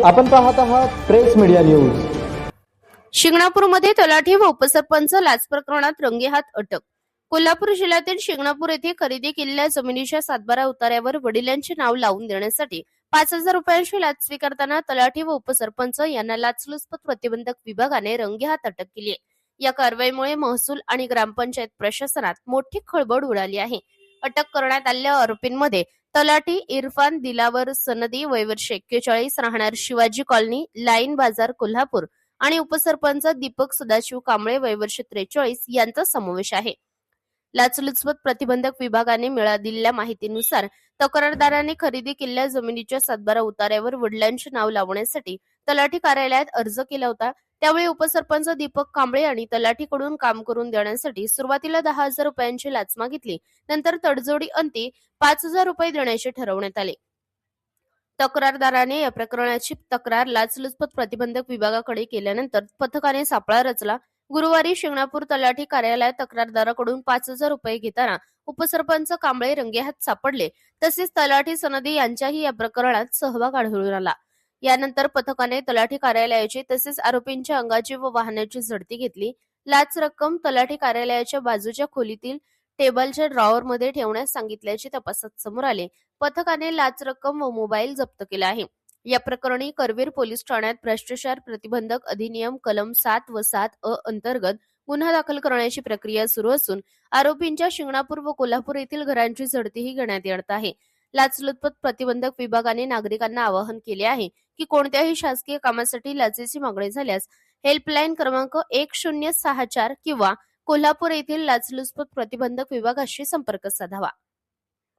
आपण पाहत आहात प्रेस मीडिया न्यूज। शिंगणापूरमध्ये तलाठी व उपसरपंच लाच प्रकरणात रंगेहात अटक। कोल्हापूर जिल्ह्यातील शिंगणापूर येथे खरेदी केलेल्या जमिनीच्या सातबारा उतार्यावर वडिलांचे नाव लावून देण्यासाठी 5,000 रुपयांची लाच स्वीकारताना तलाठी व उपसरपंच यांना लाचलुचपत प्रतिबंधक विभागाने रंगेहात अटक केली आहे। या कारवाईमुळे महसूल आणि ग्रामपंचायत प्रशासनात मोठी खळबळ उडाली आहे। अटक करण्यात आलेल्या आरोपींमध्ये तलाठी इरफान दिलावर सनदी वय वर्ष 41 राहणार शिवाजी कॉलनी लाईन बाजार कोल्हापूर आणि उपसरपंच दीपक सदाशिव कांबळे वय वर्ष 43 यांचा समावेश आहे। लाचलुचपत प्रतिबंधक विभागाने दिलेल्या माहितीनुसार तक्रारदाराने खरेदी केलेल्या जमिनीच्या सातबारा उतार्यावर वडिलांचे नाव लावण्यासाठी तलाठी कार्यालयात अर्ज केला होता। त्यावेळी उपसरपंच दीपक कांबळे यांनी तलाठीकडून काम करून देण्यासाठी सुरुवातीला 10,000 रुपयांची लाच मागितली। नंतर तडजोडी अंती 5,000 रुपये देण्याचे ठरवण्यात आले। तक्रारदाराने या प्रकरणाची तक्रार लाचलुचपत प्रतिबंधक विभागाकडे केल्यानंतर पथकाने सापळा रचला। गुरुवारी शिंगणापूर तलाठी कार्यालयात तक्रारदाराकडून 5,000 रुपये घेताना उपसरपंच कांबळे रंगेहात सापडले। तसेच तलाठी सनदी यांचाही या प्रकरणात सहभाग आढळून आला। यानंतर पथकाने तलाठी कार्यालयाची तसेच आरोपींच्या अंगाची व वाहनाची झडती घेतली। लाच रक्कम तलाठी कार्यालयाच्या बाजूच्या खोलीतील टेबलच्या ड्रॉवरमध्ये ठेवण्यास सांगितल्याचे तपासात समोर आले। पथकाने लाच रक्कम व मोबाईल जप्त केला आहे। या प्रकरणी करवीर पोलीस ठाण्यात भ्रष्टाचार प्रतिबंधक अधिनियम कलम 7 व 7 अंतर्गत गुन्हा दाखल करण्याची प्रक्रिया सुरू असून आरोपींच्या शिंगणापूर व कोल्हापूर येथील घरांची झडतीही घेण्यात येत आहे। लाचलुचपत प्रतिबंधक विभागाने नागरिकांना आवाहन केले आहे की कोणत्याही शासकीय कामासाठी लाचेची मागणी झाल्यास हेल्पलाईन क्रमांक 1064 किंवा कोल्हापूर येथील लाचलुचपत प्रतिबंधक विभागाशी संपर्क साधावा।